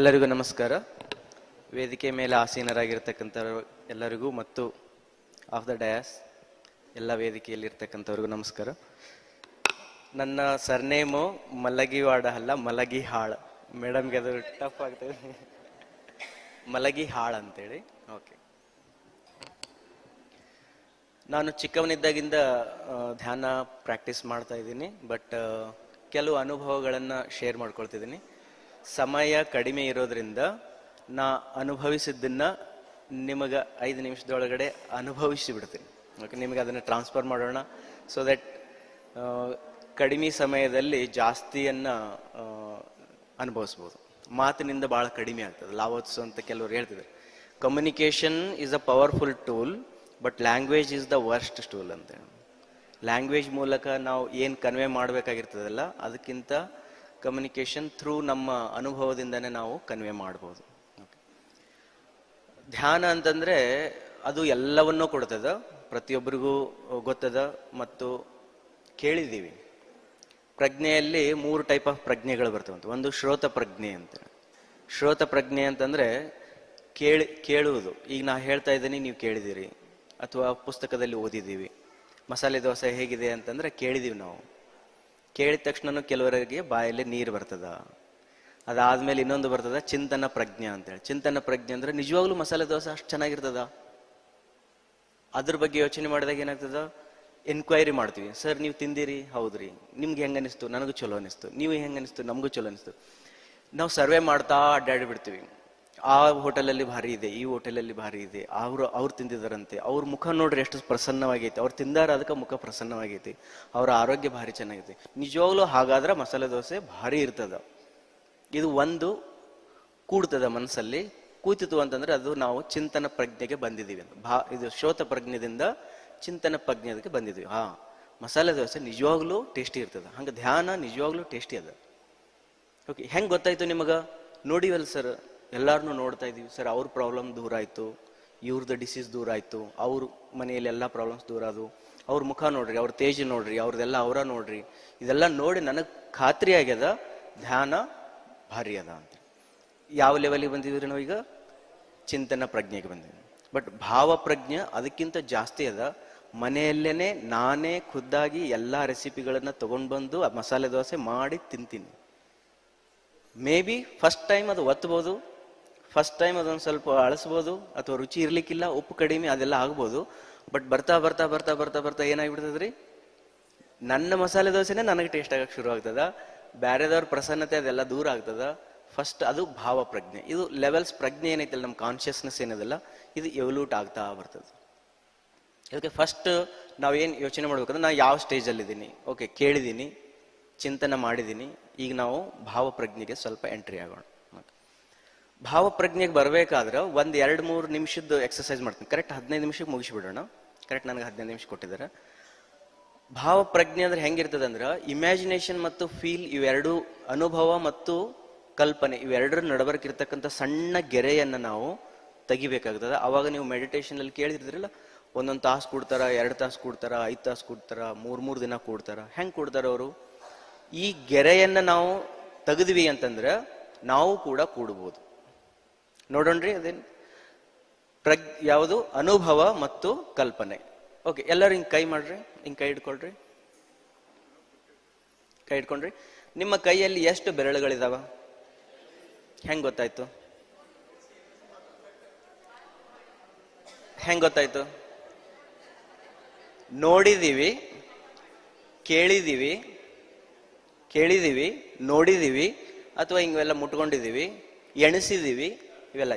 ಎಲ್ಲರಿಗೂ ನಮಸ್ಕಾರ. ವೇದಿಕೆ ಮೇಲೆ ಆಸೀನರಾಗಿರ್ತಕ್ಕಂಥ ಎಲ್ಲರಿಗೂ ಮತ್ತು ಆಫ್ ದ ಡಯಾಸ್ ಎಲ್ಲ ವೇದಿಕೆಯಲ್ಲಿರ್ತಕ್ಕಂಥವ್ರಿಗೂ ನಮಸ್ಕಾರ. ನನ್ನ ಸರ್ನೇಮು ಮಲಗಿವಾಡ ಅಲ್ಲ, ಮಲಗಿಹಾಳ್. ಮೇಡಮ್ಗೆ ಅದು ಟಫ್ ಆಗ್ತದೆ, ಮಲಗಿಹಾಳ್ ಅಂತೇಳಿ. ಓಕೆ, ನಾನು ಚಿಕ್ಕವನಿದ್ದಾಗಿಂದ ಧ್ಯಾನ ಪ್ರಾಕ್ಟೀಸ್ ಮಾಡ್ತಾ ಇದ್ದೀನಿ. ಬಟ್ ಕೆಲವು ಅನುಭವಗಳನ್ನು ಶೇರ್ ಮಾಡ್ಕೊಳ್ತಿದ್ದೀನಿ. ಸಮಯ ಕಡಿಮೆ ಇರೋದ್ರಿಂದ ನಾ ಅನುಭವಿಸಿದ್ದನ್ನ ನಿಮಗೆ 5 ನಿಮಿಷದೊಳಗಡೆ ಅನುಭವಿಸಿ ಬಿಡ್ತೀನಿ. ಓಕೆ, ನಿಮಗೆ ಅದನ್ನು ಟ್ರಾನ್ಸ್ಫರ್ ಮಾಡೋಣ. ಸೊ ದಟ್ ಕಡಿಮೆ ಸಮಯದಲ್ಲಿ ಜಾಸ್ತಿಯನ್ನು ಅನುಭವಿಸ್ಬೋದು. ಮಾತಿನಿಂದ ಭಾಳ ಕಡಿಮೆ ಆಗ್ತದೆ. ಲಾವೋತ್ಸವ ಅಂತ ಕೆಲವರು ಹೇಳ್ತಿದ್ದಾರೆ, communication is a powerful tool but language is the worst tool ಅಂತ. ಲ್ಯಾಂಗ್ವೇಜ್ ಮೂಲಕ ನಾವು ಏನು ಕನ್ವೆ ಮಾಡಬೇಕಾಗಿರ್ತದಲ್ಲ, ಅದಕ್ಕಿಂತ ಕಮ್ಯುನಿಕೇಷನ್ ಥ್ರೂ ನಮ್ಮ ಅನುಭವದಿಂದನೇ ನಾವು ಕನ್ವೆ ಮಾಡ್ಬೋದು. ಧ್ಯಾನ ಅಂತಂದರೆ ಅದು ಎಲ್ಲವನ್ನೂ ಕೊಡ್ತದ, ಪ್ರತಿಯೊಬ್ಬರಿಗೂ ಗೊತ್ತದ ಮತ್ತು ಕೇಳಿದ್ದೀವಿ. ಪ್ರಜ್ಞೆಯಲ್ಲಿ 3 ಟೈಪ್ ಆಫ್ ಪ್ರಜ್ಞೆಗಳು ಬರ್ತವಂತ. ಒಂದು ಶ್ರೋತ ಪ್ರಜ್ಞೆ ಅಂತ. ಶ್ರೋತ ಪ್ರಜ್ಞೆ ಅಂತಂದರೆ ಕೇಳುವುದು. ಈಗ ನಾ ಹೇಳ್ತಾ ಇದ್ದೀನಿ, ನೀವು ಕೇಳಿದ್ದೀರಿ, ಅಥವಾ ಪುಸ್ತಕದಲ್ಲಿ ಓದಿದ್ದೀವಿ. ಮಸಾಲೆ ದೋಸೆ ಹೇಗಿದೆ ಅಂತಂದರೆ ಕೇಳಿದ್ದೀವಿ ನಾವು. ಕೇಳಿದ ತಕ್ಷಣ ಕೆಲವರಿಗೆ ಬಾಯಲ್ಲಿ ನೀರು ಬರ್ತದ. ಅದಾದ್ಮೇಲೆ ಇನ್ನೊಂದು ಬರ್ತದ ಚಿಂತನ ಪ್ರಜ್ಞೆ ಅಂತೇಳಿ. ಚಿಂತನ ಪ್ರಜ್ಞೆ ಅಂದ್ರೆ ನಿಜವಾಗ್ಲೂ ಮಸಾಲೆ ದೋಸೆ ಅಷ್ಟು ಚೆನ್ನಾಗಿರ್ತದ, ಅದ್ರ ಬಗ್ಗೆ ಯೋಚನೆ ಮಾಡಿದಾಗ ಏನಾಗ್ತದ, ಎನ್ಕ್ವೈರಿ ಮಾಡ್ತೀವಿ. ಸರ್ ನೀವು ತಿಂದಿರಿ? ಹೌದ್ರಿ. ನಿಮ್ಗೆ ಹೆಂಗ ಅನಿಸ್ತು? ನನಗೂ ಚಲೋ ಅನಿಸ್ತು. ನೀವು ಹೆಂಗ ಅನಿಸ್ತು? ನಮಗೂ ಚಲೋ ಅನಿಸ್ತು. ನಾವು ಸರ್ವೆ ಮಾಡ್ತಾ ಅಡ್ಡಾಡಿ ಬಿಡ್ತೀವಿ. ಆ ಹೋಟೆಲಲ್ಲಿ ಭಾರಿ ಇದೆ, ಈ ಹೋಟೆಲಲ್ಲಿ ಭಾರಿ ಇದೆ, ಅವ್ರು ತಿಂದಿದ್ದಾರಂತೆ, ಅವ್ರ ಮುಖ ನೋಡ್ರಿ ಎಷ್ಟು ಪ್ರಸನ್ನವಾಗೈತಿ, ಅವ್ರು ತಿಂದಾರ ಅದಕ್ಕೆ ಮುಖ ಪ್ರಸನ್ನವಾಗೈತಿ, ಅವರ ಆರೋಗ್ಯ ಭಾರಿ ಚೆನ್ನಾಗೈತಿ. ನಿಜವಾಗ್ಲೂ ಹಾಗಾದ್ರೆ ಮಸಾಲೆ ದೋಸೆ ಭಾರಿ ಇರ್ತದ. ಇದು ಒಂದು ಕೂಡ್ತದ ಮನಸ್ಸಲ್ಲಿ. ಕೂತಿತು ಅಂತಂದ್ರೆ ಅದು ನಾವು ಚಿಂತನ ಪ್ರಜ್ಞೆಗೆ ಬಂದಿದ್ದೀವಿ ಅಂತ. ಇದು ಶ್ರೋತ ಪ್ರಜ್ಞೆದಿಂದ ಚಿಂತನ ಪ್ರಜ್ಞೆಗೆ ಬಂದಿದ್ದೀವಿ. ಮಸಾಲೆ ದೋಸೆ ನಿಜವಾಗ್ಲೂ ಟೇಸ್ಟಿ ಇರ್ತದ, ಹಂಗೆ ಧ್ಯಾನ ನಿಜವಾಗ್ಲೂ ಟೇಸ್ಟಿ ಅದ. ಓಕೆ, ಹೆಂಗೆ ಗೊತ್ತಾಯ್ತು ನಿಮಗೆ? ನೋಡಿವಲ್ಲ ಸರ್, ಎಲ್ಲಾರನ್ನೂ ನೋಡ್ತಾ ಇದೀವಿ ಸರ್. ಅವ್ರ ಪ್ರಾಬ್ಲಮ್ ದೂರ ಆಯ್ತು, ಇವ್ರದ್ದು ಡಿಸೀಸ್ ದೂರ ಆಯ್ತು, ಅವ್ರ ಮನೆಯಲ್ಲಿ ಎಲ್ಲ ಪ್ರಾಬ್ಲಮ್ಸ್ ದೂರ ಆದವು. ಅವ್ರ ಮುಖ ನೋಡ್ರಿ, ಅವ್ರ ತೇಜ್ ನೋಡ್ರಿ, ಅವ್ರದ್ದೆಲ್ಲ ಅವರ ನೋಡ್ರಿ. ಇದೆಲ್ಲ ನೋಡಿ ನನಗೆ ಖಾತ್ರಿ ಆಗ್ಯದ ಧ್ಯಾನ ಭಾರಿ ಅದ ಅಂತ. ಯಾವ ಲೆವೆಲ್ಗೆ ಬಂದಿದ್ರಿ ನಾವೀಗ? ಚಿಂತನ ಪ್ರಜ್ಞೆಗೆ ಬಂದಿದ್ವಿ. ಬಟ್ ಭಾವ ಪ್ರಜ್ಞೆ ಅದಕ್ಕಿಂತ ಜಾಸ್ತಿ ಅದ. ಮನೆಯಲ್ಲೇನೆ ನಾನೇ ಖುದ್ದಾಗಿ ಎಲ್ಲ ರೆಸಿಪಿಗಳನ್ನ ತಗೊಂಡು ಬಂದು ಆ ಮಸಾಲೆ ದೋಸೆ ಮಾಡಿ ತಿಂತೀನಿ. ಮೇ ಬಿ ಫಸ್ಟ್ ಟೈಮ್ ಅದು ಒತ್ತಬಹುದು, ಫಸ್ಟ್ ಟೈಮ್ ಅದೊಂದು ಸ್ವಲ್ಪ ಅಳಿಸ್ಬೋದು, ಅಥವಾ ರುಚಿ ಇರ್ಲಿಕ್ಕಿಲ್ಲ, ಉಪ್ಪು ಕಡಿಮೆ, ಅದೆಲ್ಲ ಆಗ್ಬೋದು. ಬಟ್ ಬರ್ತಾ ಬರ್ತಾ ಬರ್ತಾ ಬರ್ತಾ ಬರ್ತಾ ಏನಾಗ್ಬಿಡ್ತದ್ರಿ, ನನ್ನ ಮಸಾಲೆ ದೋಸೆನೇ ನನಗೆ ಟೇಸ್ಟ್ ಆಗಕ್ಕೆ ಶುರು ಆಗ್ತದ. ಬ್ಯಾರೆದವ್ರ ಪ್ರಸನ್ನತೆ ಅದೆಲ್ಲ ದೂರ ಆಗ್ತದ. ಫಸ್ಟ್ ಅದು ಭಾವ ಪ್ರಜ್ಞೆ. ಇದು ಲೆವೆಲ್ಸ್ ಪ್ರಜ್ಞೆ ಏನೈತಲ್ಲ, ನಮ್ಮ ಕಾನ್ಷಿಯಸ್ನೆಸ್ ಏನದಲ್ಲ, ಇದು ಎವಲ್ಯೂಟ್ ಆಗ್ತಾ ಬರ್ತದೆ. ಇದಕ್ಕೆ ಫಸ್ಟ್ ನಾವೇನು ಯೋಚನೆ ಮಾಡ್ಬೇಕಂದ್ರೆ, ನಾನು ಯಾವ ಸ್ಟೇಜಲ್ಲಿದ್ದೀನಿ? ಓಕೆ, ಕೇಳಿದ್ದೀನಿ, ಚಿಂತನೆ ಮಾಡಿದ್ದೀನಿ, ಈಗ ನಾವು ಭಾವಪ್ರಜ್ಞೆಗೆ ಸ್ವಲ್ಪ ಎಂಟ್ರಿ ಆಗೋಣ. ಭಾವಪ್ರಜ್ಞೆಗೆ ಬರಬೇಕಾದ್ರೆ 1-2-3 ನಿಮಿಷದ್ದು ಎಕ್ಸರ್ಸೈಸ್ ಮಾಡ್ತೀನಿ. ಕರೆಕ್ಟ್ 15 ನಿಮಿಷಕ್ಕೆ ಮುಗಿಸ್ಬಿಡೋಣ. ಕರೆಕ್ಟ್ ನನಗೆ 15 ನಿಮಿಷ ಕೊಟ್ಟಿದ್ದಾರೆ. ಭಾವಪ್ರಜ್ಞೆ ಅಂದ್ರೆ ಹೆಂಗಿರ್ತದೆ ಅಂದ್ರೆ, ಇಮ್ಯಾಜಿನೇಷನ್ ಮತ್ತು ಫೀಲ್ ಇವೆರಡು, ಅನುಭವ ಮತ್ತು ಕಲ್ಪನೆ ಇವೆರಡರ ನಡಬರ್ಕಿರ್ತಕ್ಕಂಥ ಸಣ್ಣ ಗೆರೆಯನ್ನು ನಾವು ತೆಗಿಬೇಕಾಗ್ತದೆ. ಅವಾಗ ನೀವು ಮೆಡಿಟೇಷನ್ ಅಲ್ಲಿ ಕೇಳಿದ್ರಲ್ಲ, 1 ತಾಸು ಕೂಡ್ತಾರ, 2 ತಾಸು ಕೂಡ್ತಾರ, 5 ತಾಸು ಕೂಡ್ತಾರ, 3 ದಿನ ಕೂಡ್ತಾರ. ಹೆಂಗ್ ಕೂಡ್ತಾರ ಅವರು? ಈ ಗೆರೆಯನ್ನ ನಾವು ತೆಗೆದ್ವಿ ಅಂತಂದ್ರೆ ನಾವು ಕೂಡ ಕೂಡ್ಬೋದು. ನೋಡೋಣ್ರಿ, ಅದೇನು ಯಾವುದು? ಅನುಭವ ಮತ್ತು ಕಲ್ಪನೆ. ಓಕೆ, ಎಲ್ಲರೂ ಹಿಂಗ್ ಕೈ ಮಾಡ್ರಿ, ಹಿಂಗ್ ಕೈ ಹಿಡ್ಕೊಳ್ರಿ, ಕೈ ಹಿಡ್ಕೊಂಡ್ರಿ. ನಿಮ್ಮ ಕೈಯಲ್ಲಿ ಎಷ್ಟು ಬೆರಳುಗಳಿದಾವ? ಹೆಂಗ್ ಗೊತ್ತಾಯ್ತು? ಹೆಂಗ್ ಗೊತ್ತಾಯ್ತು? ನೋಡಿದೀವಿ, ಕೇಳಿದೀವಿ, ನೋಡಿದೀವಿ, ಅಥವಾ ಹಿಂಗೆಲ್ಲ ಮುಟ್ಕೊಂಡಿದೀವಿ, ಎಣಿಸಿದೀವಿ, ಇವೆಲ್ಲ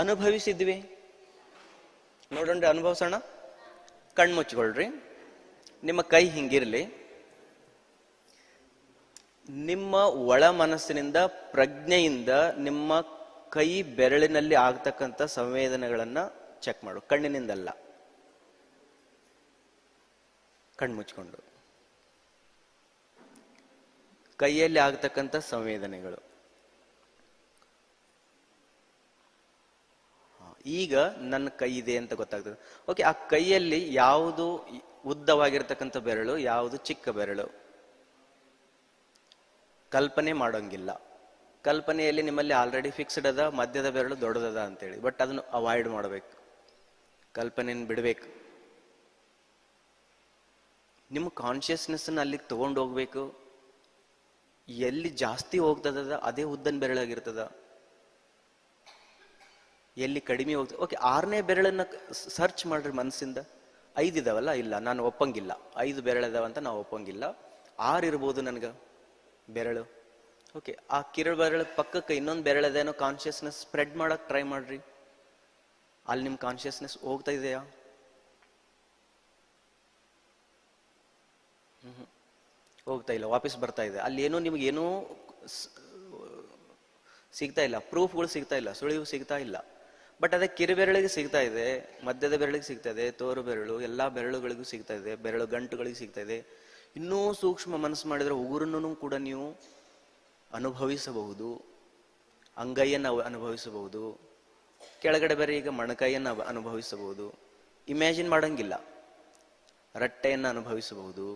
ಅನುಭವಿಸಿದ್ವಿ. ನೋಡೋಣ್ರಿ, ಅನುಭವಿಸೋಣ. ಕಣ್ಣು ಮುಚ್ಕೊಳ್ರಿ. ನಿಮ್ಮ ಕೈ ಹಿಂಗಿರ್ಲಿ. ನಿಮ್ಮ ಒಳ ಮನಸ್ಸಿನಿಂದ, ಪ್ರಜ್ಞೆಯಿಂದ ನಿಮ್ಮ ಕೈ ಬೆರಳಿನಲ್ಲಿ ಆಗ್ತಕ್ಕಂಥ ಸಂವೇದನೆಗಳನ್ನ ಚೆಕ್ ಮಾಡು. ಕಣ್ಣಿನಿಂದಲ್ಲ, ಕಣ್ಣು ಮುಚ್ಕೊಂಡು ಕೈಯಲ್ಲಿ ಆಗ್ತಕ್ಕಂಥ ಸಂವೇದನೆಗಳು. ಈಗ ನನ್ನ ಕೈ ಇದೆ ಅಂತ ಗೊತ್ತಾಗ್ತದೆ. ಓಕೆ, ಆ ಕೈಯಲ್ಲಿ ಯಾವುದು ಉದ್ದವಾಗಿರ್ತಕ್ಕಂಥ ಬೆರಳು, ಯಾವುದು ಚಿಕ್ಕ ಬೆರಳು? ಕಲ್ಪನೆ ಮಾಡೋಂಗಿಲ್ಲ. ಕಲ್ಪನೆಯಲ್ಲಿ ನಿಮ್ಮಲ್ಲಿ ಆಲ್ರೆಡಿ ಫಿಕ್ಸ್ಡ್ ಅದ, ಮಧ್ಯದ ಬೆರಳು ದೊಡ್ಡದದ ಅಂತೇಳಿ. ಬಟ್ ಅದನ್ನು ಅವಾಯ್ಡ್ ಮಾಡಬೇಕು, ಕಲ್ಪನೆಯನ್ನು ಬಿಡಬೇಕು. ನಿಮ್ಮ ಕಾನ್ಷಿಯಸ್ನೆಸ್ನ ಅಲ್ಲಿಗೆ ತಗೊಂಡು ಹೋಗ್ಬೇಕು. ಎಲ್ಲಿ ಜಾಸ್ತಿ ಹೋಗ್ತದ ಅದೇ ಉದ್ದನ್ ಬೆರಳಾಗಿರ್ತದ, ಎಲ್ಲಿ ಕಡಿಮೆ ಹೋಗ್ತದೆ. ಓಕೆ, 6ನೇ ಬೆರಳನ್ನ ಸರ್ಚ್ ಮಾಡ್ರಿ ಮನಸ್ಸಿಂದ. 5 ಇದಾವಲ್ಲ, ಇಲ್ಲ ನಾನು ಒಪ್ಪಂಗಿಲ್ಲ, 5 ಬೆರಳದಾವಂತ ನಾವು ಒಪ್ಪಂಗಿಲ್ಲ, 6 ಇರ್ಬೋದು ನನಗೆ ಬೆರಳು. ಓಕೆ, ಆ ಕಿರಳ ಬೆರಳ ಪಕ್ಕಕ್ಕೆ ಇನ್ನೊಂದು ಬೆರಳದೇನೋ ಕಾನ್ಷಿಯಸ್ನೆಸ್ ಸ್ಪ್ರೆಡ್ ಮಾಡಕ್ ಟ್ರೈ ಮಾಡ್ರಿ. ಅಲ್ಲಿ ನಿಮ್ ಕಾನ್ಷಿಯಸ್ನೆಸ್ ಹೋಗ್ತಾ ಇದೆಯಾ? ಹೋಗ್ತಾ ಇಲ್ಲ, ವಾಪಸ್ ಬರ್ತಾ ಇದೆ. ಅಲ್ಲಿ ಏನೋ ನಿಮ್ಗೆ ಏನೂ ಸಿಗ್ತಾ ಇಲ್ಲ, ಪ್ರೂಫ್ಗಳು ಸಿಗ್ತಾ ಇಲ್ಲ, ಸುಳಿವು ಸಿಗ್ತಾ ಇಲ್ಲ. ಬಟ್ ಅದೇ ಕಿರುಬೆರಳಿಗೆ ಸಿಗ್ತಾ ಇದೆ, ಮಧ್ಯದ ಬೆರಳಿಗೆ ಸಿಗ್ತಾ ಇದೆ, ತೋರು ಬೆರಳು, ಎಲ್ಲಾ ಬೆರಳುಗಳಿಗೂ ಸಿಗ್ತಾ ಇದೆ, ಬೆರಳು ಗಂಟುಗಳಿಗೆ ಸಿಗ್ತಾ ಇದೆ. ಇನ್ನೂ ಸೂಕ್ಷ್ಮ ಮನಸ್ಸು ಮಾಡಿದ್ರೆ ಉಗುರನ್ನು ಕೂಡ ನೀವು ಅನುಭವಿಸಬಹುದು, ಅಂಗೈಯನ್ನು ಅನುಭವಿಸಬಹುದು, ಕೆಳಗಡೆ ಬೇರೆ ಈಗ ಮೊಣಕೈಯನ್ನು ಅನುಭವಿಸಬಹುದು. ಇಮ್ಯಾಜಿನ್ ಮಾಡಂಗಿಲ್ಲ, ರಟ್ಟೆಯನ್ನು ಅನುಭವಿಸಬಹುದು.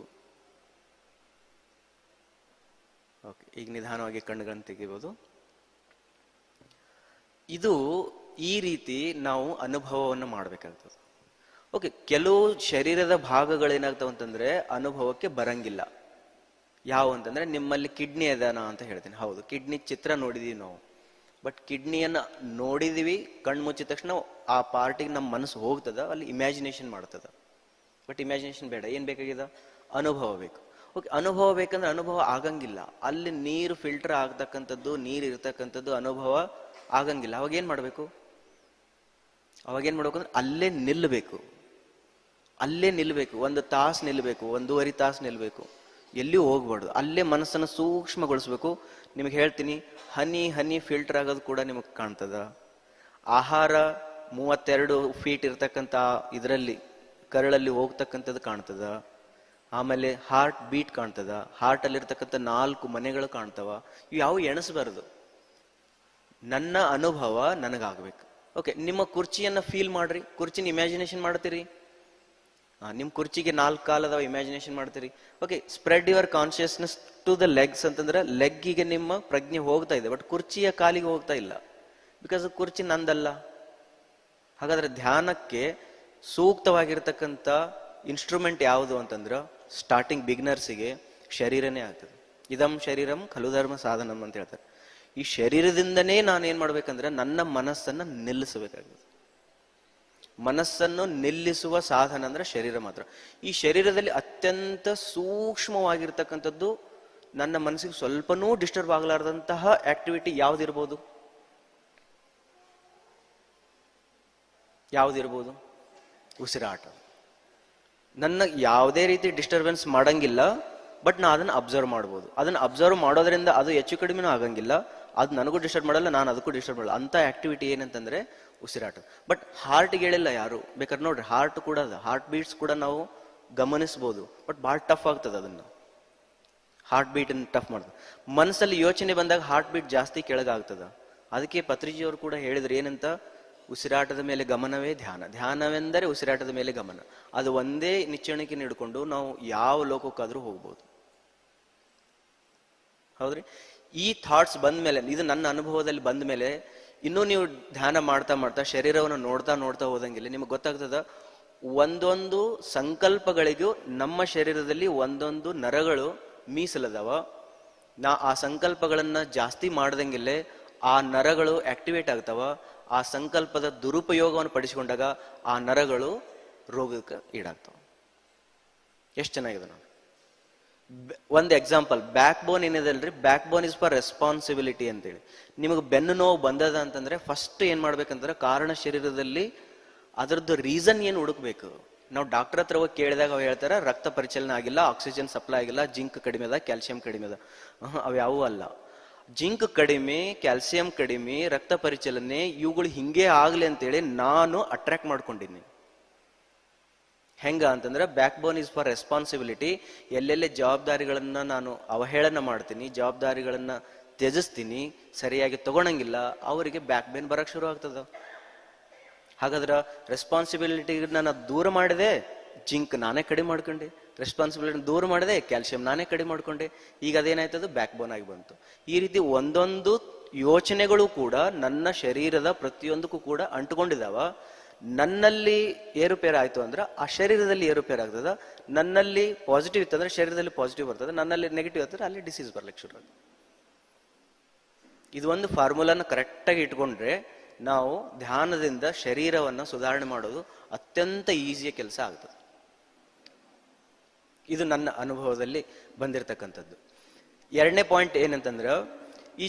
ಓಕೆ, ಈಗ ನಿಧಾನವಾಗಿ ಕಣ್ಣುಗಳನ್ನು ತೆಗಿಬಹುದು. ಇದು ಈ ರೀತಿ ನಾವು ಅನುಭವವನ್ನು ಮಾಡಬೇಕಾಗ್ತದೆ. ಓಕೆ, ಕೆಲವು ಶರೀರದ ಭಾಗಗಳೇನಾಗ್ತಾವ ಅಂತಂದ್ರೆ ಅನುಭವಕ್ಕೆ ಬರಂಗಿಲ್ಲ. ಯಾವ ಅಂತಂದ್ರೆ, ನಿಮ್ಮಲ್ಲಿ ಕಿಡ್ನಿ ಅದಾನ ಅಂತ ಹೇಳ್ತೀನಿ. ಹೌದು, ಕಿಡ್ನಿ ಚಿತ್ರ ನೋಡಿದೀವಿ ನಾವು. ಬಟ್ ಕಿಡ್ನಿಯನ್ನ ನೋಡಿದೀವಿ, ಕಣ್ಣು ಮುಚ್ಚಿದ ತಕ್ಷಣ ಆ ಪಾರ್ಟಿಗೆ ನಮ್ಮ ಮನಸ್ಸು ಹೋಗ್ತದ, ಅಲ್ಲಿ ಇಮ್ಯಾಜಿನೇಷನ್ ಮಾಡ್ತದ. ಬಟ್ ಇಮ್ಯಾಜಿನೇಷನ್ ಬೇಡ, ಏನ್ ಬೇಕಾಗಿದೆ? ಅನುಭವ ಬೇಕು. ಓಕೆ, ಅನುಭವ ಬೇಕಂದ್ರೆ ಅನುಭವ ಆಗಂಗಿಲ್ಲ. ಅಲ್ಲಿ ನೀರು ಫಿಲ್ಟರ್ ಆಗ್ತಕ್ಕಂಥದ್ದು, ನೀರು ಇರ್ತಕ್ಕಂಥದ್ದು ಅನುಭವ ಆಗಂಗಿಲ್ಲ. ಅವಾಗೇನ್ ಮಾಡ್ಬೇಕು? ಅವಾಗೇನ್ ಮಾಡ್ಬೇಕು ಅಂದ್ರೆ ಅಲ್ಲೇ ನಿಲ್ಲಬೇಕು. ಅಲ್ಲೇ ನಿಲ್ಬೇಕು, 1 ತಾಸು ನಿಲ್ಬೇಕು, 1.5 ತಾಸು ನಿಲ್ಬೇಕು, ಎಲ್ಲಿಯೂ ಹೋಗ್ಬಾರ್ದು. ಅಲ್ಲೇ ಮನಸ್ಸನ್ನು ಸೂಕ್ಷ್ಮಗೊಳಿಸ್ಬೇಕು. ನಿಮಗೆ ಹೇಳ್ತೀನಿ, ಹನಿ ಫಿಲ್ಟರ್ ಆಗೋದು ಕೂಡ ನಿಮಗೆ ಕಾಣ್ತದ. ಆಹಾರ 32 ಫೀಟ್ ಇರ್ತಕ್ಕಂಥ ಇದರಲ್ಲಿ ಕರಳಲ್ಲಿ ಹೋಗ್ತಕ್ಕಂಥದ್ದು ಕಾಣ್ತದ. ಆಮೇಲೆ ಹಾರ್ಟ್ ಬೀಟ್ ಕಾಣ್ತದ, ಹಾರ್ಟ್ ಅಲ್ಲಿ ಇರ್ತಕ್ಕಂಥ 4 ಮನೆಗಳು ಕಾಣ್ತವ. ಇವು ಯಾವ ಎಣಿಸಬಾರದು. ನನ್ನ ಅನುಭವ ನನಗಾಗ್ಬೇಕು. ಓಕೆ, ನಿಮ್ಮ ಕುರ್ಚಿಯನ್ನ ಫೀಲ್ ಮಾಡ್ರಿ, ಕುರ್ಚಿನ ಇಮ್ಯಾಜಿನೇಷನ್ ಮಾಡ್ತೀರಿ. ನಿಮ್ ಕುರ್ಚಿಗೆ 4 ಕಾಲದವ, ಇಮ್ಯಾಜಿನೇಷನ್ ಮಾಡ್ತೀರಿ. Okay, spread your consciousness to the legs ಅಂತಂದ್ರೆ ಲೆಗ್ಗಿಗೆ ನಿಮ್ಮ ಪ್ರಜ್ಞೆ ಹೋಗ್ತಾ ಇದೆ, ಬಟ್ ಕುರ್ಚಿಯ ಕಾಲಿಗೆ ಹೋಗ್ತಾ ಇಲ್ಲ. ಬಿಕಾಸ್ ಕುರ್ಚಿ ನಂದಲ್ಲ. ಹಾಗಾದ್ರೆ ಧ್ಯಾನಕ್ಕೆ ಸೂಕ್ತವಾಗಿರ್ತಕ್ಕಂಥ ಇನ್ಸ್ಟ್ರೂಮೆಂಟ್ ಯಾವುದು ಅಂತಂದ್ರೆ, ಸ್ಟಾರ್ಟಿಂಗ್ ಬಿಗಿನರ್ಸಿಗೆ ಶರೀರನೇ ಆಗ್ತದೆ. ಇದಂ ಶರೀರಂ ಖಲು ಧರ್ಮ ಸಾಧನಂ ಅಂತ ಹೇಳ್ತಾರೆ. ಈ ಶರೀರದಿಂದನೇ ನಾನು ಏನ್ ಮಾಡ್ಬೇಕಂದ್ರೆ ನನ್ನ ಮನಸ್ಸನ್ನ ನಿಲ್ಲಿಸಬೇಕಾಗಿದೆ. ಮನಸ್ಸನ್ನು ನಿಲ್ಲಿಸುವ ಸಾಧನ ಅಂದ್ರೆ ಶರೀರ ಮಾತ್ರ. ಈ ಶರೀರದಲ್ಲಿ ಅತ್ಯಂತ ಸೂಕ್ಷ್ಮವಾಗಿರ್ತಕ್ಕಂಥದ್ದು, ನನ್ನ ಮನಸ್ಸಿಗೆ ಸ್ವಲ್ಪನೂ ಡಿಸ್ಟರ್ಬ್ ಆಗಲಾರ್ದಂತಹ ಆಕ್ಟಿವಿಟಿ ಯಾವ್ದಿರ್ಬೋದು? ಯಾವ್ದಿರ್ಬೋದು? ಉಸಿರಾಟ. ನನ್ನ ಯಾವುದೇ ರೀತಿ ಡಿಸ್ಟರ್ಬೆನ್ಸ್ ಮಾಡಂಗಿಲ್ಲ, ಬಟ್ ನಾ ಅದನ್ನ ಅಬ್ಸರ್ವ್ ಮಾಡ್ಬೋದು. ಅದನ್ನ ಅಬ್ಸರ್ವ್ ಮಾಡೋದ್ರಿಂದ ಅದು ಹೆಚ್ಚು ಕಡಿಮೆನೂ ಆಗಂಗಿಲ್ಲ, ಅದು ನನಗೂ ಡಿಸ್ಟರ್ಬ್ ಮಾಡಲ್ಲ, ನಾನು ಅದಕ್ಕೂ ಡಿಸ್ಟರ್ಬ್ ಮಾಡಲ್ಲ. ಅಂತ ಆಕ್ಟಿವಿಟಿ ಏನಂತಂದ್ರೆ ಉಸಿರಾಟ. ಬಟ್ ಹಾರ್ಟ್ಗೆ ಹೇಳಿಲ್ಲ ಯಾರು. ಬೇಕಾದ್ರೆ ನೋಡ್ರಿ, ಹಾರ್ಟ್ ಕೂಡ ಅದ, ಹಾರ್ಟ್ ಬೀಟ್ಸ್ ಕೂಡ ನಾವು ಗಮನಿಸ್ಬೋದು. ಬಟ್ ಭಾಳ ಟಫ್ ಆಗ್ತದೆ, ಅದನ್ನ ಹಾರ್ಟ್ ಬೀಟ್ ಟಫ್ ಮಾಡ್ತದೆ. ಮನಸ್ಸಲ್ಲಿ ಯೋಚನೆ ಬಂದಾಗ ಹಾರ್ಟ್ ಬೀಟ್ ಜಾಸ್ತಿ ಕೆಳಗಾಗ್ತದ. ಅದಕ್ಕೆ ಪತ್ರಿಜಿಯವರು ಕೂಡ ಹೇಳಿದ್ರು ಏನಂತ, ಉಸಿರಾಟದ ಮೇಲೆ ಗಮನವೇ ಧ್ಯಾನ, ಧ್ಯಾನವೆಂದರೆ ಉಸಿರಾಟದ ಮೇಲೆ ಗಮನ. ಅದು ಒಂದೇ ನಿಚ್ಚಣಿಕೆ ನೀಡಿಕೊಂಡು ನಾವು ಯಾವ ಲೋಕಕ್ಕಾದ್ರೂ ಹೋಗ್ಬೋದು. ಹೌದ್ರಿ? ಈ ಥಾಟ್ಸ್ ಬಂದ ಮೇಲೆ, ಇದು ನನ್ನ ಅನುಭವದಲ್ಲಿ ಬಂದ ಮೇಲೆ, ಇನ್ನೂ ನೀವು ಧ್ಯಾನ ಮಾಡ್ತಾ ಮಾಡ್ತಾ ಶರೀರವನ್ನು ನೋಡ್ತಾ ನೋಡ್ತಾ ಹೋದಂಗಿಲ್ಲ ನಿಮಗೆ ಗೊತ್ತಾಗ್ತದ, ಒಂದೊಂದು ಸಂಕಲ್ಪಗಳಿಗೂ ನಮ್ಮ ಶರೀರದಲ್ಲಿ ಒಂದೊಂದು ನರಗಳು ಮೀಸಲದವ. ಆ ಸಂಕಲ್ಪಗಳನ್ನ ಜಾಸ್ತಿ ಮಾಡ್ದಂಗಿಲ್ಲೇ ಆ ನರಗಳು ಆಕ್ಟಿವೇಟ್ ಆಗ್ತಾವ. ಆ ಸಂಕಲ್ಪದ ದುರುಪಯೋಗವನ್ನು ಪಡಿಸಿಕೊಂಡಾಗ ಆ ನರಗಳು ರೋಗಕ್ಕೆ ಈಡಾಗ್ತಾವ. ಎಷ್ಟು ಚೆನ್ನಾಗಿದೆ ನೋಡಿ. ಒಂದು ಎಕ್ಸಾಂಪಲ್, ಬ್ಯಾಕ್ ಬೋನ್ ಏನಿದೆಲ್ರಿ, backbone is for responsibility ಅಂತೇಳಿ. ನಿಮಗೆ ಬೆನ್ನು ನೋವು ಬಂದದ ಅಂತಂದ್ರೆ ಫಸ್ಟ್ ಏನ್ ಮಾಡ್ಬೇಕಂದ್ರೆ, ಕಾರಣ ಶರೀರದಲ್ಲಿ ಅದರದ್ದು ರೀಸನ್ ಏನು ಹುಡುಕ್ಬೇಕು. ನಾವು ಡಾಕ್ಟರ್ ಹತ್ರ ಹೋಗಿ ಕೇಳಿದಾಗ ಅವ್ರು ಹೇಳ್ತಾರ, ರಕ್ತ ಪರಿಚಲನೆ ಆಗಿಲ್ಲ, ಆಕ್ಸಿಜನ್ ಸಪ್ಲೈ ಆಗಿಲ್ಲ, ಜಿಂಕ್ ಕಡಿಮೆ ಅದ, ಕ್ಯಾಲ್ಸಿಯಂ ಕಡಿಮೆ ಅದ. ಅವ್ಯಾವೂ ಅಲ್ಲ. ಜಿಂಕ್ ಕಡಿಮೆ, ಕ್ಯಾಲ್ಸಿಯಂ ಕಡಿಮೆ, ರಕ್ತ ಪರಿಚಲನೆ ಇವುಗಳು ಹಿಂಗೆ ಆಗ್ಲಿ ಅಂತೇಳಿ ನಾನು ಅಟ್ರಾಕ್ಟ್ ಮಾಡ್ಕೊಂಡಿನಿ. ಹೆಂಗ ಅಂತಂದ್ರೆ, back bone is for responsibility. ಎಲ್ಲೆಲ್ಲಿ ಜವಾಬ್ದಾರಿಗಳನ್ನ ನಾನು ಅವಹೇಳನ ಮಾಡ್ತೀನಿ, ಜವಾಬ್ದಾರಿಗಳನ್ನ ತ್ಯಜಿಸ್ತೀನಿ, ಸರಿಯಾಗಿ ತಗೊಳಂಗಿಲ್ಲ, ಅವರಿಗೆ ಬ್ಯಾಕ್ ಬೇನ್ ಬರಕ್ ಶುರು ಆಗ್ತದ. ಹಾಗಾದ್ರೆ ರೆಸ್ಪಾನ್ಸಿಬಿಲಿಟಿ ನಾನು ದೂರ ಮಾಡಿದೆ, ಜಿಂಕ್ ನಾನೇ ಕಡಿಮೆ ಮಾಡ್ಕೊಂಡೆ. ರೆಸ್ಪಾನ್ಸಿಬಿಲಿಟಿ ದೂರ ಮಾಡಿದೆ, ಕ್ಯಾಲ್ಸಿಯಂ ನಾನೇ ಕಡಿಮೆ ಮಾಡ್ಕೊಂಡೆ, ಈಗ ಅದೇನಾಯ್ತದು ಬ್ಯಾಕ್ ಬೋನ್ ಆಗಿ ಬಂತು. ಈ ರೀತಿ ಒಂದೊಂದು ಯೋಚನೆಗಳು ಕೂಡ ನನ್ನ ಶರೀರದ ಪ್ರತಿಯೊಂದಕ್ಕೂ ಕೂಡ ಅಂಟುಕೊಂಡಿದಾವ. ನನ್ನಲ್ಲಿ ಏರುಪೇರು ಆಯ್ತು ಅಂದ್ರೆ ಆ ಶರೀರದಲ್ಲಿ ಏರುಪೇರು ಆಗ್ತದ. ನನ್ನಲ್ಲಿ ಪಾಸಿಟಿವ್ ಇತ್ತಂದ್ರೆ ಶರೀರದಲ್ಲಿ ಪಾಸಿಟಿವ್ ಬರ್ತದೆ, ನನ್ನಲ್ಲಿ ನೆಗೆಟಿವ್ ಆಗ್ತದೆ ಅಲ್ಲಿ ಡಿಸೀಸ್ ಬರ್ಲಿಕ್ಕೆ ಶುರು ಆಗುತ್ತೆ. ಇದು ಒಂದು ಫಾರ್ಮುಲಾನ ಕರೆಕ್ಟಾಗಿ ಇಟ್ಕೊಂಡ್ರೆ ನಾವು ಧ್ಯಾನದಿಂದ ಶರೀರವನ್ನು ಸುಧಾರಣೆ ಮಾಡೋದು ಅತ್ಯಂತ ಈಸಿಯ ಕೆಲಸ ಆಗ್ತದೆ. ಇದು ನನ್ನ ಅನುಭವದಲ್ಲಿ ಬಂದಿರತಕ್ಕಂಥದ್ದು. ಎರಡನೇ ಪಾಯಿಂಟ್ ಏನಂತಂದ್ರೆ, ಈ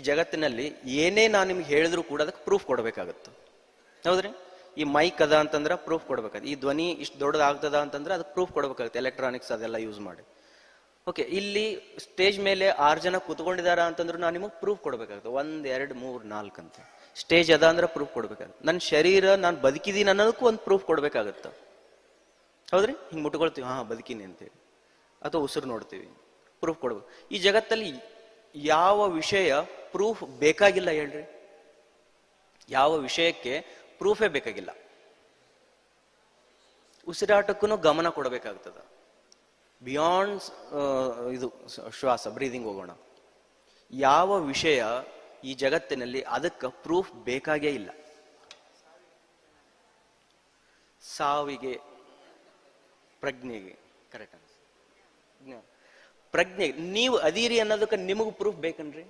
ಜಗತ್ತಿನಲ್ಲಿ ಏನೇ ನಾನು ನಿಮ್ಗೆ ಹೇಳಿದ್ರು ಕೂಡ ಅದಕ್ಕೆ ಪ್ರೂಫ್ ಕೊಡಬೇಕಾಗತ್ತೆ. ಹೌದ್ರಿ? ಈ ಮೈಕ್ ಅದ ಅಂತಂದ್ರೆ ಪ್ರೂಫ್ ಕೊಡ್ಬೇಕಾಗುತ್ತೆ. ಈ ಧ್ವನಿ ಇಷ್ಟು ದೊಡ್ಡದಾಗ್ತದ ಅಂತಂದ್ರೆ ಅದಕ್ಕೆ ಪ್ರೂಫ್ ಕೊಡ್ಬೇಕಾಗುತ್ತೆ, ಎಲೆಕ್ಟ್ರಾನಿಕ್ಸ್ ಅದೆಲ್ಲ ಯೂಸ್ ಮಾಡಿ. ಓಕೆ, ಇಲ್ಲಿ ಸ್ಟೇಜ್ ಮೇಲೆ 6 ಜನ ಕೂತ್ಕೊಂಡಿದಾರ ಅಂತಂದ್ರು ನಾನು ನಿಮಗೆ ಪ್ರೂಫ್ ಕೊಡ್ಬೇಕಾಗುತ್ತೆ, 1 2 3 4 ಅಂತ. ಸ್ಟೇಜ್ ಅದ ಅಂದ್ರೆ ಪ್ರೂಫ್ ಕೊಡ್ಬೇಕಾಗುತ್ತೆ. ನನ್ನ ಶರೀರ ನಾನು ಬದುಕಿದೀನಿ ಅನ್ನೋದಕ್ಕೂ ಒಂದು ಪ್ರೂಫ್ ಕೊಡ್ಬೇಕಾಗತ್ತ. ಹೌದ್ರಿ? ಹಿಂಗೆ ಮುಟ್ಕೊಳ್ತೀವಿ, ಹಾ ಬದುಕಿನಿ ಅಂತೇಳಿ, ಅಥವಾ ಉಸಿರು ನೋಡ್ತೀವಿ, ಪ್ರೂಫ್ ಕೊಡ್ಬೇಕು. ಈ ಜಗತ್ತಲ್ಲಿ ಯಾವ ವಿಷಯ ಪ್ರೂಫ್ ಬೇಕಾಗಿಲ್ಲ ಹೇಳ್ರಿ? ಯಾವ ವಿಷಯಕ್ಕೆ ಪ್ರೂಫೇ ಬೇಕಾಗಿಲ್ಲ? ಉಸಿರಾಟಕ್ಕೂ ಗಮನ ಕೊಡಬೇಕಾಗ್ತದ. ಬಿಯಾಂಡ್ ಇದು ಶ್ವಾಸ, ಬ್ರೀದಿಂಗ್ ಹೋಗೋಣ. ಯಾವ ವಿಷಯ ಈ ಜಗತ್ತಿನಲ್ಲಿ ಅದಕ್ಕೆ ಪ್ರೂಫ್ ಬೇಕಾಗೇ ಇಲ್ಲ. ಸಾವಿಗೆ, ಪ್ರಜ್ಞೆಗೆ, ಕರೆಕ್ಟ್ ಪ್ರಜ್ಞೆ ನೀವು ಅದೀರಿ ಅನ್ನೋದಕ್ಕೆ ನಿಮಗೂ ಪ್ರೂಫ್ ಬೇಕನ್ರಿ?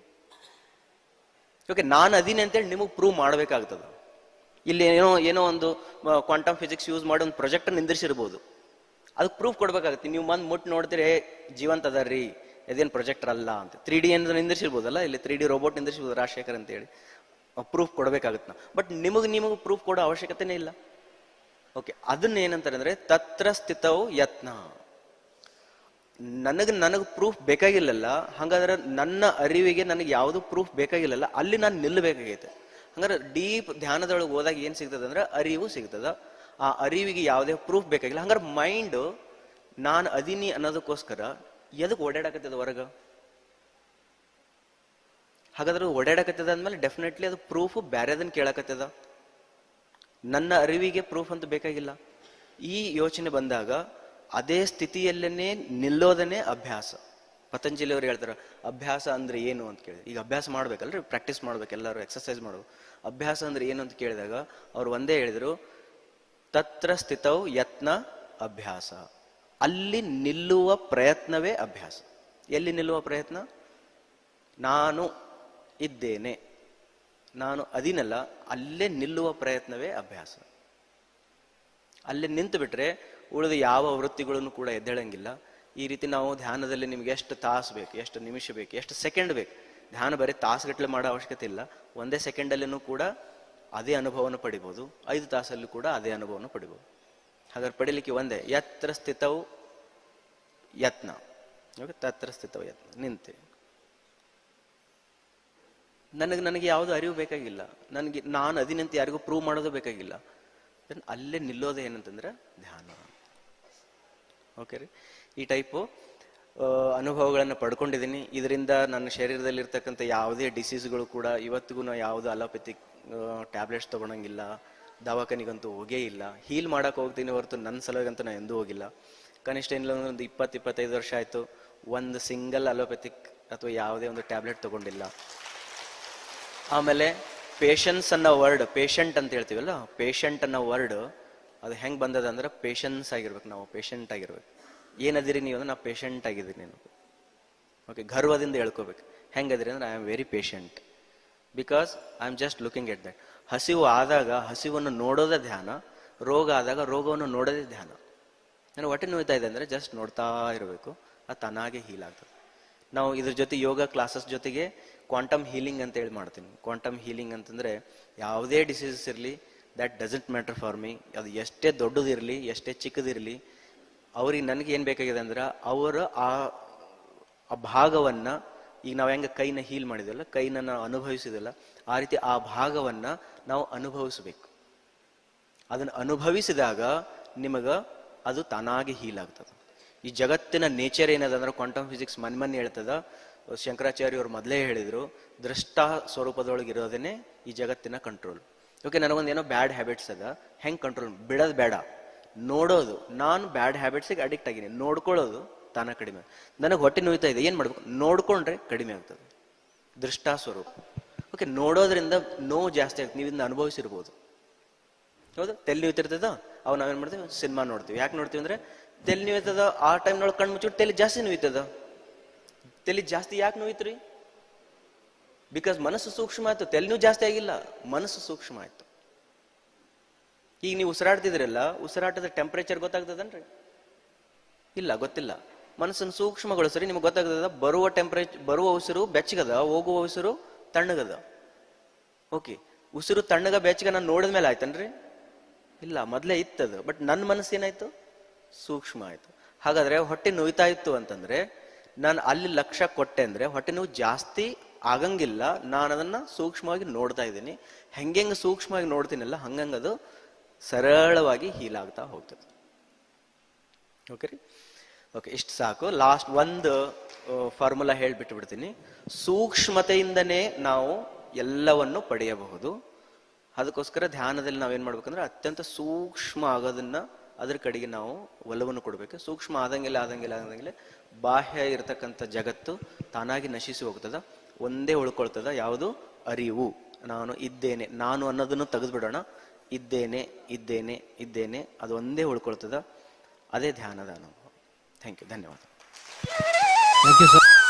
ಓಕೆ, ನಾನು ಅದೀನಿ ಅಂತೇಳಿ ನಿಮಗೆ ಪ್ರೂವ್ ಮಾಡ್ಬೇಕಾಗ್ತದ. ಇಲ್ಲಿ ಏನೋ ಒಂದು ಕ್ವಾಂಟಮ್ ಫಿಸಿಕ್ಸ್ ಯೂಸ್ ಮಾಡಿ ಒಂದು ಪ್ರಾಜೆಕ್ಟ್ ನಿಂದಿರ್ಸಿರ್ಬೋದು, ಅದಕ್ಕೆ ಪ್ರೂಫ್ ಕೊಡ್ಬೇಕಾಗತ್ತೆ. ನೀವು ಮುಟ್ಟು ನೋಡ್ತೀರಿ ಜೀವಂತ ಅದಾರ್ರಿ, ಇದೇನು ಪ್ರೊಜೆಕ್ಟರ್ ಅಲ್ಲ ಅಂತ. 3D ಏನು ನಿಂದಿರ್ಸಿರ್ಬೋದಲ್ಲ, ಇಲ್ಲಿ 3D ರೋಬೋಟ್ ನಿಂದಿರ್ಸಿರ್ಬೋದು, ರಾಜಶೇಖರ್ ಅಂತೇಳಿ ಪ್ರೂಫ್ ಕೊಡ್ಬೇಕಾಗತ್ತೆ ನಾವು. ಬಟ್ ನಿಮಗೆ ಪ್ರೂಫ್ ಕೊಡೋ ಅವಶ್ಯಕತೆನೇ ಇಲ್ಲ. ಓಕೆ, ಅದನ್ನ ಏನಂತಾರೆ ಅಂದ್ರೆ ತತ್ರ ಸ್ಥಿತವು ಯತ್ನ. ನನಗೆ ಪ್ರೂಫ್ ಬೇಕಾಗಿಲ್ಲಲ್ಲ, ಹಂಗಾದ್ರೆ ನನ್ನ ಅರಿವಿಗೆ ನನಗೆ ಯಾವುದು ಪ್ರೂಫ್ ಬೇಕಾಗಿಲ್ಲಲ್ಲ, ಅಲ್ಲಿ ನಾನು ನಿಲ್ಲಬೇಕಾಗೈತೆ. ಹಂಗಾರೆ ಡೀಪ್ ಧ್ಯಾನದೊಳಗೆ ಹೋದಾಗ ಏನ್ ಸಿಗ್ತದೆ ಅಂದ್ರೆ ಅರಿವು ಸಿಗ್ತದ. ಆ ಅರಿವಿಗೆ ಯಾವುದೇ ಪ್ರೂಫ್ ಬೇಕಾಗಿಲ್ಲ. ಹಂಗಾರೆ ಮೈಂಡ್ ನಾನು ಅದೀನಿ ಅನ್ನೋದಕ್ಕೋಸ್ಕರ ಎದಕ್ಕೆ ಓಡಾಡಕತ್ತದ ಹೊರಗ? ಹಾಗಾದ್ರೆ ಓಡಾಡಕತ್ತದ ಅಂದ್ಮೇಲೆ ಡೆಫಿನೆಟ್ಲಿ ಅದು ಪ್ರೂಫ್ ಬ್ಯಾರೆದನ್ನ ಕೇಳಕತ್ತದ. ನನ್ನ ಅರಿವಿಗೆ ಪ್ರೂಫ್ ಅಂತ ಬೇಕಾಗಿಲ್ಲ. ಈ ಯೋಚನೆ ಬಂದಾಗ ಅದೇ ಸ್ಥಿತಿಯಲ್ಲೇನೆ ನಿಲ್ಲೋದನ್ನೇ ಅಭ್ಯಾಸ. ಪತಂಜಲಿ ಅವರು ಹೇಳ್ತಾರೆ ಅಭ್ಯಾಸ ಅಂದ್ರೆ ಏನು ಅಂತ ಕೇಳಿದ್ರೆ, ಈಗ ಅಭ್ಯಾಸ ಮಾಡ್ಬೇಕಲ್ರಿ, ಪ್ರಾಕ್ಟೀಸ್ ಮಾಡ್ಬೇಕು, ಎಲ್ಲರೂ ಎಕ್ಸರ್ಸೈಸ್ ಮಾಡ್ಬೇಕು. ಅಭ್ಯಾಸ ಅಂದ್ರೆ ಏನು ಅಂತ ಕೇಳಿದಾಗ ಅವ್ರು ಒಂದೇ ಹೇಳಿದ್ರು, ತತ್ರ ಸ್ಥಿತವು ಯತ್ನ ಅಭ್ಯಾಸ. ಅಲ್ಲಿ ನಿಲ್ಲುವ ಪ್ರಯತ್ನವೇ ಅಭ್ಯಾಸ. ಎಲ್ಲಿ ನಿಲ್ಲುವ ಪ್ರಯತ್ನ? ನಾನು ಇದ್ದೇನೆ, ನಾನು ಅದಿನಲ್ಲ, ಅಲ್ಲೇ ನಿಲ್ಲುವ ಪ್ರಯತ್ನವೇ ಅಭ್ಯಾಸ. ಅಲ್ಲೇ ನಿಂತು ಬಿಟ್ರೆ ಉಳಿದ ಯಾವ ವೃತ್ತಿಗಳನ್ನು ಕೂಡ ಎದ್ದೇಳಂಗಿಲ್ಲ. ಈ ರೀತಿ ನಾವು ಧ್ಯಾನದಲ್ಲಿ ನಿಮ್ಗೆ ಎಷ್ಟು ತಾಸು ಬೇಕು, ಎಷ್ಟು ನಿಮಿಷ ಬೇಕು, ಎಷ್ಟು ಸೆಕೆಂಡ್ ಬೇಕು, ಧ್ಯಾನ ಬರೀ ತಾಸುಗಟ್ಟಲೆ ಮಾಡೋ ಅವಶ್ಯಕತೆ ಇಲ್ಲ. ಒಂದೇ ಸೆಕೆಂಡಲ್ಲೂ ಕೂಡ ಅದೇ ಅನುಭವನ ಪಡಿಬೋದು, 5 ತಾಸಲ್ಲೂ ಕೂಡ ಅದೇ ಅನುಭವನ ಪಡಿಬೋದು. ಹಾಗಾದ್ರೆ ಪಡಿಲಿಕ್ಕೆ ಒಂದೇ, ಯತ್ರ ಸ್ಥಿತವು ಯತ್ನ. ತತ್ರ ಸ್ಥಿತವು ಯತ್ನ, ನಿಂತೆ. ನನಗೆ ಯಾವುದು ಅರಿವು ಬೇಕಾಗಿಲ್ಲ, ನಾನು ಅದಿನಂತ ಯಾರಿಗೂ ಪ್ರೂವ್ ಮಾಡೋದು ಬೇಕಾಗಿಲ್ಲ. ಅಲ್ಲೇ ನಿಲ್ಲೋದು ಏನಂತಂದ್ರೆ ಧ್ಯಾನ. ಓಕೆ ರೀ, ಈ ಟೈಪು ಅನುಭವಗಳನ್ನು ಪಡ್ಕೊಂಡಿದ್ದೀನಿ. ಇದರಿಂದ ನನ್ನ ಶರೀರದಲ್ಲಿ ಇರ್ತಕ್ಕಂಥ ಯಾವುದೇ ಡಿಸೀಸ್ಗಳು ಕೂಡ ಇವತ್ತಿಗೂ ನಾವು ಯಾವುದು ಅಲೋಪೆಥಿಕ್ ಟ್ಯಾಬ್ಲೆಟ್ಸ್ ತೊಗೊಳಂಗಿಲ್ಲ, ದವಾಖಾನಿಗಂತೂ ಹೋಗೇ ಇಲ್ಲ. ಹೀಲ್ ಮಾಡಕ್ಕೆ ಹೋಗ್ತೀನಿ ಹೊರತು ನನ್ನ ಸಲುವಾಗಂತೂ ನಾನು ಎಂದೂ ಹೋಗಿಲ್ಲ. ಕನಿಷ್ಠ ಏನಿಲ್ಲ ಒಂದು 20-25 ವರ್ಷ ಆಯಿತು, ಒಂದು ಸಿಂಗಲ್ ಅಲೋಪೆಥಿಕ್ ಅಥವಾ ಯಾವುದೇ ಒಂದು ಟ್ಯಾಬ್ಲೆಟ್ ತೊಗೊಂಡಿಲ್ಲ. ಆಮೇಲೆ ಪೇಷನ್ಸ್ ಅನ್ನೋ ವರ್ಡ್, ಪೇಷಂಟ್ ಅಂತ ಹೇಳ್ತೀವಲ್ಲ, ಪೇಷಂಟ್ ಅನ್ನೋ ವರ್ಡ್ ಅದು ಹೆಂಗೆ ಬಂದದ ಅಂದ್ರೆ ಪೇಷನ್ಸ್ ಆಗಿರ್ಬೇಕು, ನಾವು ಪೇಷಂಟ್ ಆಗಿರ್ಬೇಕು. ಏನದಿರಿ ನೀವು ಅಂದ್ರೆ, ನಾ ಪೇಷಂಟ್ ಆಗಿದ್ದೀನಿ ನೀನು. ಓಕೆ, ಗರ್ವದಿಂದ ಹೇಳ್ಕೋಬೇಕು. ಹೆಂಗದಿರಿ ಅಂದ್ರೆ I am very patient because I am just looking at that. ಹಸಿವು ಆದಾಗ ಹಸಿವನ್ನು ನೋಡೋದೇ ಧ್ಯಾನ, ರೋಗ ಆದಾಗ ರೋಗವನ್ನು ನೋಡೋದೇ ಧ್ಯಾನ. ನಾನು ಹೊಟ್ಟೆ ನೋಯ್ತಾ ಇದೆ ಅಂದರೆ ಜಸ್ಟ್ ನೋಡ್ತಾ ಇರಬೇಕು, ಅದು ತಾನಾಗೆ ಹೀಲ್ ಆಗ್ತದೆ. ನಾವು ಇದ್ರ ಜೊತೆ ಯೋಗ ಕ್ಲಾಸಸ್ ಜೊತೆಗೆ ಕ್ವಾಂಟಮ್ ಹೀಲಿಂಗ್ ಅಂತ ಹೇಳಿ ಮಾಡ್ತೀನಿ. ಕ್ವಾಂಟಮ್ ಹೀಲಿಂಗ್ ಅಂತಂದರೆ ಯಾವುದೇ ಡಿಸೀಸಸ್ ಇರಲಿ, that doesn't matter for me. ಅದು ಎಷ್ಟೇ ದೊಡ್ಡದಿರಲಿ, ಎಷ್ಟೇ ಚಿಕ್ಕದಿರಲಿ, ಅವ್ರಿಗೆ ನನಗೆ ಏನು ಬೇಕಾಗಿದೆ ಅಂದ್ರೆ ಅವರ ಆ ಭಾಗವನ್ನು, ಈಗ ನಾವು ಹೆಂಗೆ ಕೈನ ಹೀಲ್ ಮಾಡಿದ್ವಲ್ಲ, ಕೈನ ನಾವು ಅನುಭವಿಸಿದಲ್ಲ, ಆ ರೀತಿ ಆ ಭಾಗವನ್ನು ನಾವು ಅನುಭವಿಸಬೇಕು. ಅದನ್ನು ಅನುಭವಿಸಿದಾಗ ನಿಮಗೆ ಅದು ತಾನಾಗಿ ಹೀಲ್ ಆಗ್ತದೆ. ಈ ಜಗತ್ತಿನ ನೇಚರ್ ಏನದ ಅಂದ್ರೆ ಕ್ವಾಂಟಮ್ ಫಿಸಿಕ್ಸ್ ಮನ್ಮನ್ನೆ ಹೇಳ್ತದ, ಶಂಕರಾಚಾರ್ಯ ಅವರು ಮೊದಲೇ ಹೇಳಿದ್ರು, ದೃಷ್ಟ ಸ್ವರೂಪದೊಳಗೆ ಇರೋದೇನೆ ಈ ಜಗತ್ತಿನ ಕಂಟ್ರೋಲ್. ಓಕೆ, ನನಗೊಂದೇನೋ ಬ್ಯಾಡ್ ಹ್ಯಾಬಿಟ್ಸ್ ಅದ, ಹೆಂಗೆ ಕಂಟ್ರೋಲ್? ಬಿಡೋದು ಬೇಡ. ನೋಡೋದು, ನಾನು ಬ್ಯಾಡ್ ಹ್ಯಾಬಿಟ್ಸಿಗೆ ಅಡಿಕ್ಟ್ ಆಗಿನಿ, ನೋಡ್ಕೊಳ್ಳೋದು ತಾನ ಕಡಿಮೆ. ನನಗೆ ಹೊಟ್ಟೆ ನೋಯ್ತಾ ಇದೆ, ಏನು ಮಾಡ್ಬೇಕು? ನೋಡ್ಕೊಂಡ್ರೆ ಕಡಿಮೆ ಆಗ್ತದೆ. ದೃಷ್ಟಾ ಸ್ವರೂಪ. ಓಕೆ, ನೋಡೋದ್ರಿಂದ ನೋವು ಜಾಸ್ತಿ ಆಗ್ತದೆ, ನೀವು ಇದನ್ನ ಅನುಭವಿಸಿರ್ಬೋದು. ಹೌದಾ? ತೆಲ್ ನೋಯ್ತಿರ್ತದ, ಅವು ನಾವೇನ್ ಮಾಡ್ತೀವಿ? ಸಿನಿಮಾ ನೋಡ್ತೀವಿ. ಯಾಕೆ ನೋಡ್ತೀವಿ ಅಂದ್ರೆ ತೆಲ್ ನೋಯ್ತದ, ಆ ಟೈಮ್ನೊಳಗೆ ಕಣ್ಣು ಮುಚ್ಚಿಟ್ಟು ತೆಲಿ ಜಾಸ್ತಿ ನೋಯ್ತದ. ತೆಲಿ ಜಾಸ್ತಿ ಯಾಕೆ ನೋಯ್ತ್ರಿ? ಬಿಕಾಸ್ ಮನಸ್ಸು ಸೂಕ್ಷ್ಮ ಆಯ್ತು. ತೆಲಿನೂ ಜಾಸ್ತಿ ಆಗಿಲ್ಲ, ಮನಸ್ಸು ಸೂಕ್ಷ್ಮ ಆಯ್ತು. ಈಗ ನೀವು ಉಸಿರಾಡ್ತಿದ್ರಲ್ಲ, ಉಸಿರಾಟದ ಟೆಂಪರೇಚರ್ ಗೊತ್ತಾಗ್ತದನ್ರಿ? ಇಲ್ಲ, ಗೊತ್ತಿಲ್ಲ. ಮನಸ್ಸನ್ನು ಸೂಕ್ಷ್ಮಗೊಳಿಸ್ರಿ, ನಿಮ್ಗೆ ಗೊತ್ತಾಗ್ತದ. ಬರುವ ಉಸಿರು ಬೆಚ್ಚಗದ, ಹೋಗುವ ಉಸಿರು ತಣ್ಣಗದ. ಓಕೆ, ಉಸಿರು ತಣ್ಣಗ ಬೆಚ್ಚಗ ನಾನು ನೋಡಿದ್ಮೇಲೆ ಆಯ್ತನ್ರಿ? ಇಲ್ಲ, ಮೊದಲೇ ಇತ್ತದ. ಬಟ್ ನನ್ನ ಮನಸ್ಸು ಏನಾಯ್ತು? ಸೂಕ್ಷ್ಮ ಆಯ್ತು. ಹಾಗಾದ್ರೆ ಹೊಟ್ಟೆ ನೋಯ್ತಾ ಇತ್ತು ಅಂತಂದ್ರೆ ನಾನು ಅಲ್ಲಿ ಲಕ್ಷ್ಯ ಕೊಟ್ಟೆ ಅಂದ್ರೆ ಹೊಟ್ಟೆ ನೋವು ಜಾಸ್ತಿ ಆಗಂಗಿಲ್ಲ. ನಾನು ಅದನ್ನ ಸೂಕ್ಷ್ಮವಾಗಿ ನೋಡ್ತಾ ಇದ್ದೀನಿ. ಹೆಂಗೆ ಸೂಕ್ಷ್ಮವಾಗಿ ನೋಡ್ತೀನಲ್ಲ ಹಂಗಂಗ ಅದು ಸರಳವಾಗಿ ಹೀಲ್ ಆಗ್ತಾ ಹೋಗ್ತದೆ. ಓಕೆ ರೀ? ಓಕೆ, ಇಷ್ಟು ಸಾಕು. ಲಾಸ್ಟ್ ಒಂದು ಫಾರ್ಮುಲಾ ಹೇಳ್ಬಿಟ್ಟು ಬಿಡ್ತೀನಿ. ಸೂಕ್ಷ್ಮತೆಯಿಂದನೇ ನಾವು ಎಲ್ಲವನ್ನು ಪಡೆಯಬಹುದು. ಅದಕ್ಕೋಸ್ಕರ ಧ್ಯಾನದಲ್ಲಿ ನಾವೇನ್ ಮಾಡ್ಬೇಕಂದ್ರೆ ಅತ್ಯಂತ ಸೂಕ್ಷ್ಮ ಆಗೋದನ್ನ, ಅದ್ರ ಕಡೆಗೆ ನಾವು ಒಲವನ್ನು ಕೊಡ್ಬೇಕು. ಸೂಕ್ಷ್ಮ ಆದಂಗೆಲ್ಲ ಬಾಹ್ಯ ಇರತಕ್ಕಂಥ ಜಗತ್ತು ತಾನಾಗಿ ನಶಿಸಿ ಹೋಗ್ತದ. ಒಂದೇ ಉಳ್ಕೊಳ್ತದ, ಯಾವುದು? ಅರಿವು. ನಾನು ಇದ್ದೇನೆ, ನಾನು ಅನ್ನೋದನ್ನು ತೆಗೆದ್ಬಿಡೋಣ. ಇದ್ದೇನೆ ಅದು ಒಂದೇ ಉಳ್ಕೊಳ್ತದ. ಅದೇ ಧ್ಯಾನದ ಅನುಭವ. ಥ್ಯಾಂಕ್ ಯು, ಧನ್ಯವಾದ. Thank you sir.